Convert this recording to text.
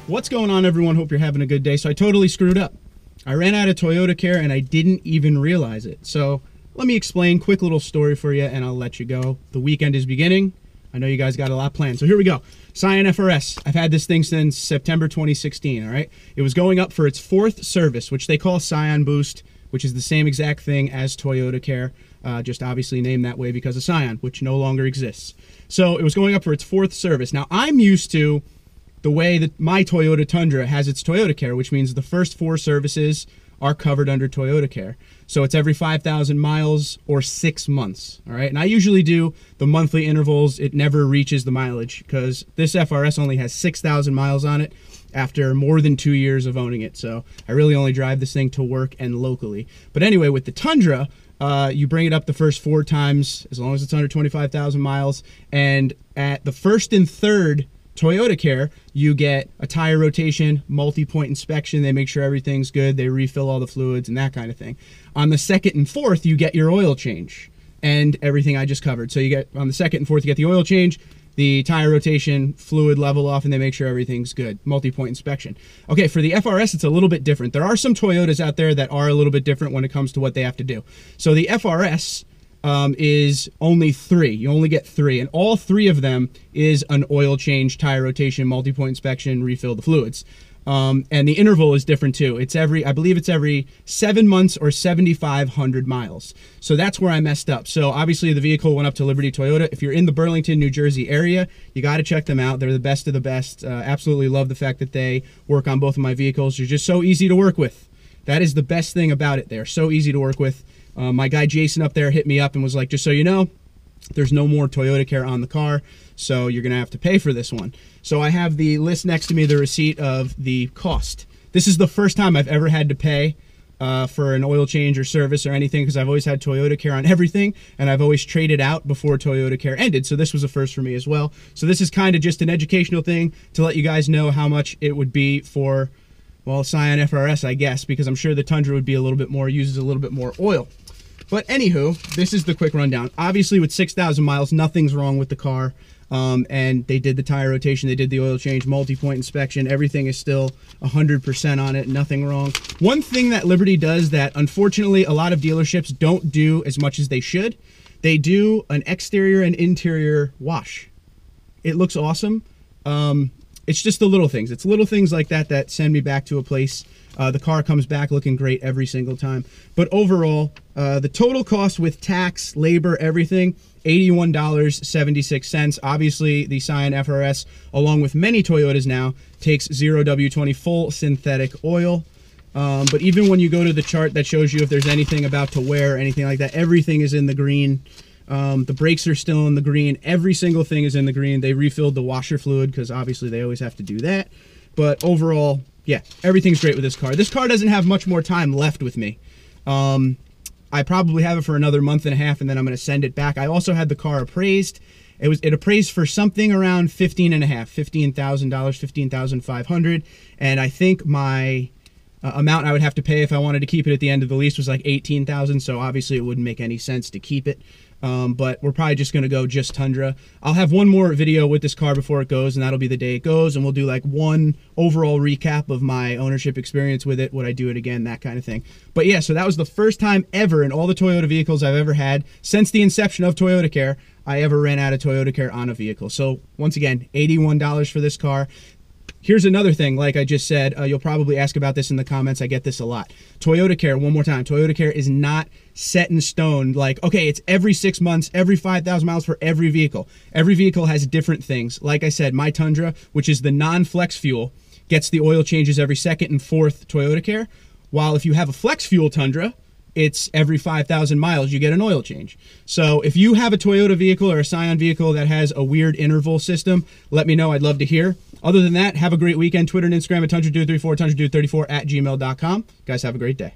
What's going on, everyone? Hope you're having a good day. So I totally screwed up. I ran out of ToyotaCare and I didn't even realize it. So let me explain, quick little story for you and I'll let you go. The weekend is beginning. I know you guys got a lot planned. So here we go. Scion FRS. I've had this thing since September 2016, all right? It was going up for its 4th service, which they call Scion Boost, which is the same exact thing as ToyotaCare, just obviously named that way because of Scion, which no longer exists. So it was going up for its 4th service. Now, I'm used to the way that my Toyota Tundra has its ToyotaCare, which means the first 4 services are covered under ToyotaCare. So it's every 5,000 miles or 6 months, all right? And I usually do the monthly intervals. It never reaches the mileage because this FRS only has 6,000 miles on it after more than 2 years of owning it. So I really only drive this thing to work and locally. But anyway, with the Tundra, you bring it up the first 4 times, as long as it's under 25,000 miles. And at the first and third ToyotaCare, you get a tire rotation, multi-point inspection. They make sure everything's good. They refill all the fluids and that kind of thing. On the 2nd and 4th, you get your oil change and everything I just covered. So you get, on the 2nd and 4th, you get the oil change, the tire rotation, fluid level off, and they make sure everything's good. Multi-point inspection. Okay, for the FRS, it's a little bit different. There are some Toyotas out there that are a little bit different when it comes to what they have to do. So the FRS is only 3. You only get 3, and all 3 of them is an oil change, tire rotation, multi-point inspection, refill the fluids. And the interval is different too. It's I believe it's every 7 months or 7,500 miles. So that's where I messed up. So obviously the vehicle went up to Liberty Toyota. If you're in the Burlington, New Jersey area, you got to check them out. They're the best of the best. Absolutely love the fact that they work on both of my vehicles. They're just so easy to work with. That is the best thing about it. They're so easy to work with. My guy Jason up there hit me up and was like, just so you know, there's no more ToyotaCare on the car, so you're gonna have to pay for this one. So I have the list next to me, the receipt of the cost. This is the first time I've ever had to pay for an oil change or service or anything, because I've always had ToyotaCare on everything, and I've always traded out before ToyotaCare ended, so this was a first for me as well. So this is kind of just an educational thing to let you guys know how much it would be for, well, Scion FRS, I guess, because I'm sure the Tundra would be a little bit more, uses a little bit more oil. But anywho, this is the quick rundown. Obviously, with 6,000 miles, nothing's wrong with the car. And they did the tire rotation, they did the oil change, multi-point inspection. Everything is still 100% on it, nothing wrong. One thing that Liberty does that, unfortunately, a lot of dealerships don't do as much as they should, they do an exterior and interior wash. It looks awesome. It's just the little things. It's little things like that that send me back to a place. The car comes back looking great every single time. But overall, the total cost with tax, labor, everything, $81.76. Obviously, the Scion FRS, along with many Toyotas now, takes 0W20 full synthetic oil. But even when you go to the chart that shows you if there's anything about to wear or anything like that, everything is in the green. The brakes are still in the green. Every single thing is in the green. They refilled the washer fluid because obviously they always have to do that. But overall, yeah, everything's great with this car. This car doesn't have much more time left with me. I probably have it for another month and a half, and then I'm going to send it back. I also had the car appraised. It appraised for something around $15,500, $15,500, and I think my amount I would have to pay if I wanted to keep it at the end of the lease was like $18,000. So obviously it wouldn't make any sense to keep it. But we're probably just going to go just Tundra. I'll have one more video with this car before it goes, and that'll be the day it goes, and we'll do like one overall recap of my ownership experience with it, would I do it again, that kind of thing. But yeah, so that was the first time ever in all the Toyota vehicles I've ever had since the inception of ToyotaCare I ever ran out of ToyotaCare on a vehicle. So once again, $81 for this car. Here's another thing, like I just said, you'll probably ask about this in the comments. I get this a lot. ToyotaCare, one more time, ToyotaCare is not set in stone. Like, okay, it's every 6 months, every 5,000 miles for every vehicle. Every vehicle has different things. Like I said, my Tundra, which is the non-flex fuel, gets the oil changes every 2nd and 4th ToyotaCare. While if you have a flex fuel Tundra, it's every 5,000 miles you get an oil change. So if you have a Toyota vehicle or a Scion vehicle that has a weird interval system, let me know. I'd love to hear. Other than that, have a great weekend. Twitter and Instagram at tundra dude34, tundra dude34 @gmail.com. Guys, have a great day.